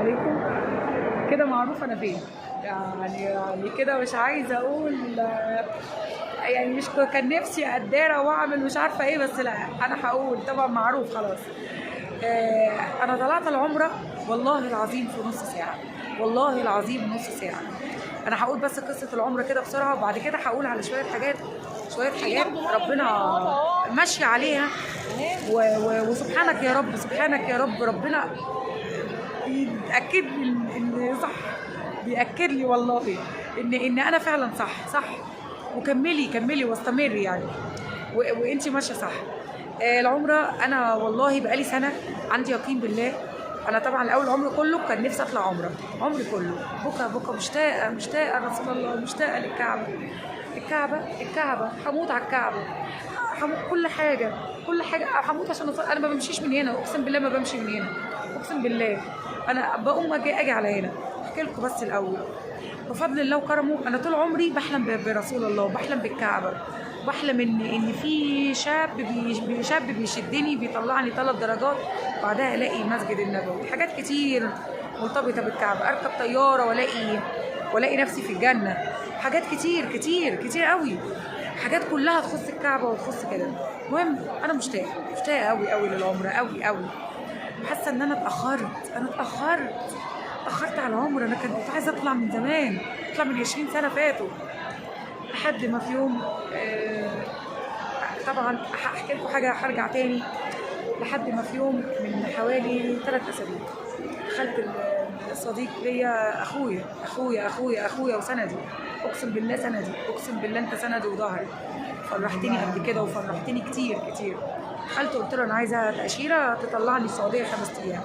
عليكم. كده معروف انا فين، يعني كده مش عايزه اقول يعني مش كان نفسي اداره واعمل مش عارفه ايه، بس لا انا هقول طبعا معروف خلاص. انا طلعت العمره والله العظيم في نص ساعه، والله العظيم نص ساعه. انا هقول بس قصه العمره كده بسرعه، وبعد كده هقول على شويه حاجات ربنا ماشي عليها. وسبحانك يا رب، سبحانك يا رب، ربنا بيأكد لي ان صح، بيأكد لي والله ان انا فعلا صح. وكملي كملي واستمري يعني، وانتي ماشيه صح. العمره انا والله بقالي سنه عندي يقين بالله. انا طبعا الاول عمري كله كان نفسي اطلع عمره، عمري كله بكى مشتاقه رسول الله، مشتاقه للكعبه، الكعبه هموت على الكعبه، هموت كل حاجه هموت عشان انا ما بمشيش من هنا، اقسم بالله ما بمشي من هنا، اقسم بالله. انا بقوم اجي على هنا. احكي لكم بس الاول، بفضل الله وكرمه انا طول عمري بحلم برسول الله، وبحلم بالكعبه، بحلم ان في شاب بيشدني بيطلعني 3 درجات، بعدها الاقي المسجد النبوي. حاجات كتير مرتبطه بالكعبه، اركب طياره والاقي نفسي في الجنه. حاجات كتير قوي، حاجات كلها تخص الكعبه وتخص كده. المهم انا مشتاقه قوي للعمره قوي. حاسه ان انا اتاخرت على العمره. انا كنت عايزه اطلع من زمان، اطلع من 20 سنه فاتوا، لحد ما في يوم طبعا هحكي لكم حاجه، هرجع تاني لحد ما في يوم من حوالي 3 أسابيع دخلت الصديق ليا، اخويا وسندي، اقسم بالله سندي، اقسم بالله انت سندي وظهري، فرحتني قبل كده وفرحتني كتير. دخلت قلت له انا عايزه تاشيره تطلعني السعوديه 5 ايام.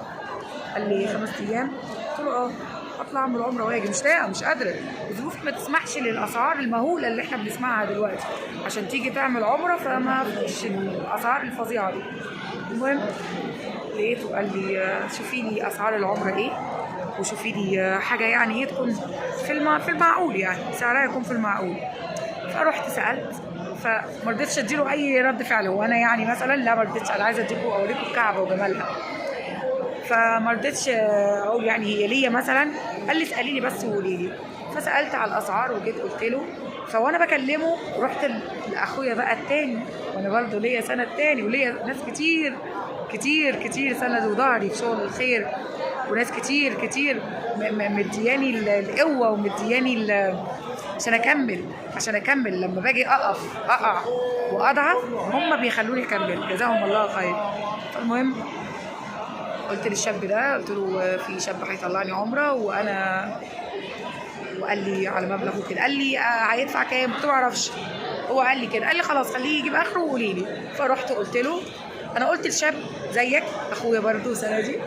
قال لي 5 ايام؟ قلت له اطلع اعمل عمره واجي، مش قادره، ظروفي ما تسمحش للاسعار المهوله اللي احنا بنسمعها دلوقتي عشان تيجي تعمل عمره، فما فيش الاسعار الفظيعه دي. المهم لقيته قال لي شوفي لي اسعار العمره ايه، وشوفي لي حاجه يعني ايه تكون في المعقول، يعني سعرها يكون في المعقول. فرحت سالت، فما رضيتش اديله اي رد فعل، هو انا يعني مثلا لا ما رضيتش، انا عايزه اديكم اوريكم الكعبه وجمالها، فما رضيتش اقول يعني هي ليا مثلا. قال لي اسالي لي بس وقولي لي. فسالت على الاسعار وجيت قلت له. فوانا بكلمه رحت لاخويا بقى التاني، وانا برضه ليا سند تاني وليا ناس كتير سندوا ظهري في شغل الخير، وناس كتير مدياني القوه ومدياني عشان اكمل لما باجي اقع واضعف هم بيخلوني اكمل، جزاهم الله خير. فالمهم قلت للشاب ده، قلت له في شاب هيطلعني عمره وقال لي على مبلغ وكده. قال لي هيدفع كام؟ قلت له ما اعرفش، هو قال لي كده، قال لي خلاص خليه يجيب اخره وقولي لي. فرحت قلت له، انا قلت للشاب زيك اخويا برضه سندي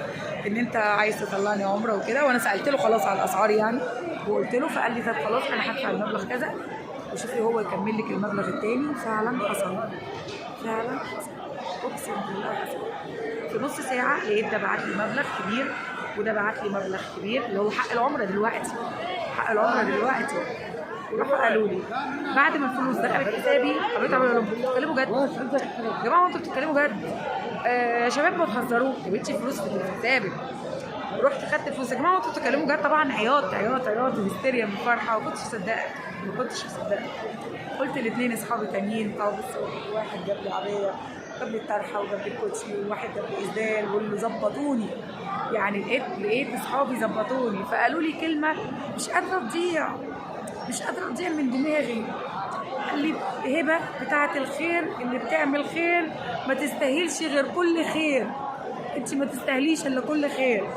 ان انت عايز تطلعني عمره وكده، وانا سالت له خلاص على الاسعار يعني وقلت له. فقال لي طب خلاص انا هدفع المبلغ كذا وشوفي هو يكمل لك المبلغ التاني. فعلا حصل، اقسم بالله حصل. في نص ساعه لقيت ده بعت لي مبلغ كبير وده بعت لي مبلغ كبير اللي هو حق العمره دلوقتي. وراحوا قالوا لي بعد ما الفلوس دخلت حسابي، قريت اعمل لهم بتتكلموا جد يا جماعه؟ انتوا بتتكلموا جد؟ يا شباب ما تهزروش، يا بنتي الفلوس في حسابك. رحت خدت الفلوس. يا جماعه انتوا بتتكلموا جد؟ طبعا عياط وهستيريا من الفرحه، وما كنتش مصدقه. قلت لاثنين اصحابي تانيين، بس واحد جاب لي عبايه، جاب لي الطرحه وجاب لي الكوتشي، وواحد جاب لي ازدال، واللي ظبطوني يعني لقيت اصحابي ظبطوني. فقالوا لي كلمه مش قادره تضيع من دماغي. قال لي هبه بتاعه الخير اللي بتعمل خير ما تستاهلش غير كل خير، انت ما تستاهليش الا كل خير.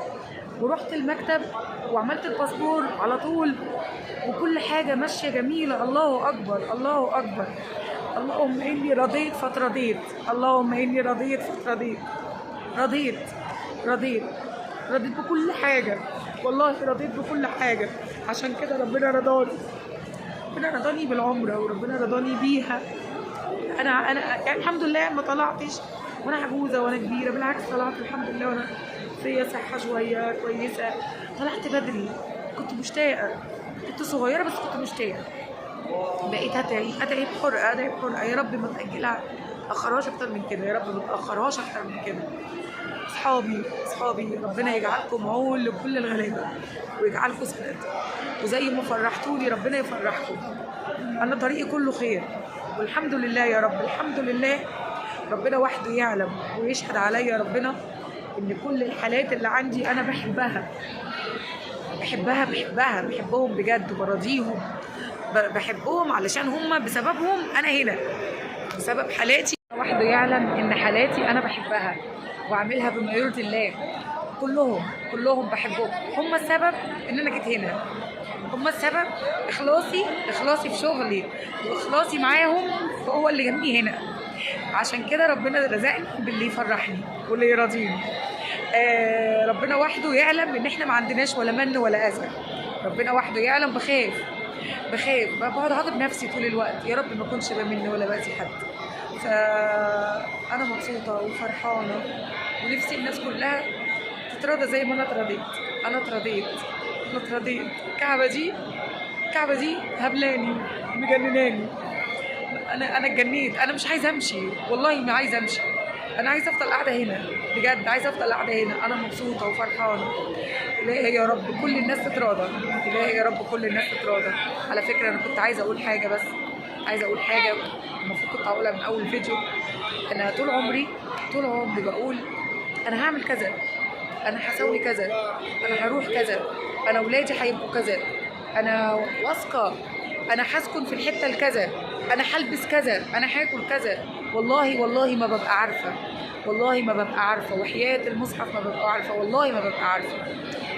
ورحت المكتب وعملت الباسبور على طول، وكل حاجه ماشيه جميله. الله اكبر. اللهم اني رضيت فترضيت، اللهم اني رضيت فترضيت. رضيت بكل حاجه، والله رضيت بكل حاجه. عشان كده ربنا رضاني بالعمره، وربنا رضاني بيها. انا يعني الحمد لله ما طلعتش وانا عجوزه وانا كبيره، بالعكس طلعت الحمد لله وانا فيا صحه شويه كويسه. طلعت بدري، كنت مشتاقه، كنت صغيره بس كنت مشتاقه. بقيت ادعي بحرقه، يا رب ما تاجلها، ما تاخرهاش اكتر من كده، يا رب ما تاخرهاش اكتر من كده. اصحابي ربنا يجعلكم عون لكل الغلابه ويجعلكم سند، وزي ما فرحتوني ربنا يفرحكم. انا طريقي كله خير والحمد لله يا رب، الحمد لله. ربنا وحده يعلم ويشهد عليا ربنا ان كل الحالات اللي عندي انا بحبهم بجد وبراضيهم، بحبهم علشان هم بسببهم انا هنا، بسبب حالاتي. وحده يعلم ان حالاتي انا بحبها واعملها بما يرضي الله. كلهم بحبهم، هم السبب ان انا جيت هنا، هم السبب. اخلاصي في شغلي واخلاصي معاهم هو اللي جابني هنا. عشان كده ربنا رزقني باللي يفرحني واللي يراضيني. ربنا وحده يعلم ان احنا ما عندناش ولا من ولا اذى. ربنا وحده يعلم. بخاف بقعد اعاقب نفسي طول الوقت، يا رب ما اكونش بمن ولا باذي حد. فانا مبسوطه وفرحانه ونفسي الناس كلها تتراضى زي ما انا اتراضيت. الكعبه دي هبلاني مجنناني. انا اتجنيت، انا مش عايزه امشي، والله ما عايزه امشي، انا عايزه افضل قاعده هنا بجد، عايزه افضل قاعده هنا. انا مبسوطه وفرحانه. الهي يا رب كل الناس تتراضى، الهي يا رب كل الناس تتراضى. على فكره انا كنت عايزه اقول حاجه، بس عايزه اقول حاجه المفروض كنت هقولها من اول فيديو. انا طول عمري بقول انا هعمل كذا، انا هسوي كذا، انا هروح كذا، انا ولادي هيبقوا كذا، انا واثقه، انا هسكن في الحته الكذا، انا هلبس كذا، انا هاكل كذا. والله ما ببقى عارفه، وحياه المصحف ما ببقى عارفه، والله ما ببقى عارفه.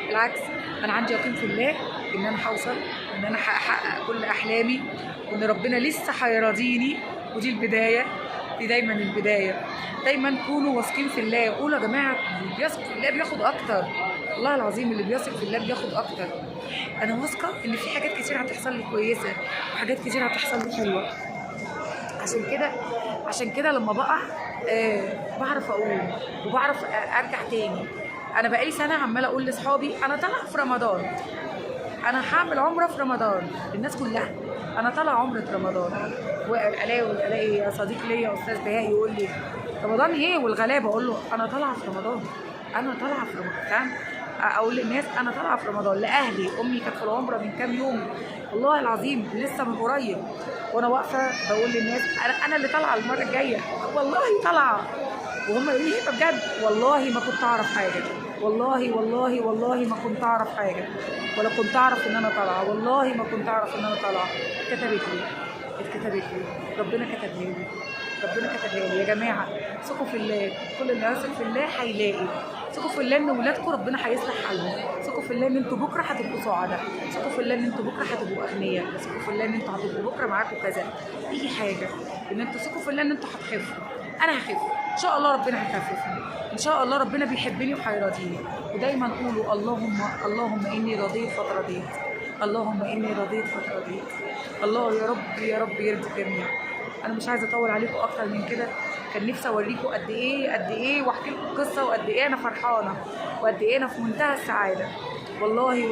بالعكس انا عندي يقين في الله ان انا هوصل، ان انا هحقق كل احلامي، وان ربنا لسه هيراضيني. ودي البدايه، دي دايما البدايه. دايما كونوا واثقين في الله. قولوا يا جماعه اللي بيثق في الله بياخد اكتر، والله العظيم اللي بيثق في الله بياخد اكتر. انا واثقه ان في حاجات كتير هتحصل لي كويسه وحاجات كتير هتحصل لي حلوه. عشان كده لما بقع بعرف اقوم وبعرف ارجع تاني. انا بقالي سنه عماله اقول لاصحابي انا طالعه في رمضان، انا هعمل عمره في رمضان، الناس كلها انا طالعه عمره رمضان. الاقي صديق ليا استاذ بهاء يقول لي رمضان ايه والغلابه؟ اقول له انا طالعه في رمضان، فاهم؟ اقول للناس انا طالعه في رمضان. لاهلي امي كانت في العمره من كام يوم، والله العظيم لسه من قريب، وانا واقفه بقول للناس انا اللي طالعه المره الجايه، والله طالعه. وهم يقولوا لي بجد؟ والله ما كنت اعرف حاجه، والله ما كنت اعرف حاجه، ولا كنت اعرف ان انا طالعه، والله ما كنت اعرف ان انا طالعه. اتكتبت لي، ربنا كتبها لي. يا جماعه ثقوا في الله، كل اللي يثق في الله هيلاقي. ثقوا في الله ان ولادكم ربنا هيصلح حالهم، ثقوا في الله ان انتوا بكره هتبقوا سعداء، ثقوا في الله ان انتوا بكره هتبقوا اغنياء، ثقوا في الله ان انتوا هتبقوا بكره معاكم كذا. اي حاجه ان انتوا ثقوا في الله ان انتوا هتخفوا. انا هخف ان شاء الله، ربنا هيخففني ان شاء الله، ربنا بيحبني وهيراضيني. ودايما قولوا اللهم اني رضيت فترضيت، اللهم اني رضيت فترضيت. الله يا رب يرضي الجميع. انا مش عايزه اطول عليكم اكتر من كده، كان نفسي اوريكم قد ايه واحكي لكم قصه، وقد ايه انا فرحانه، وقد ايه انا في منتهى السعاده. والله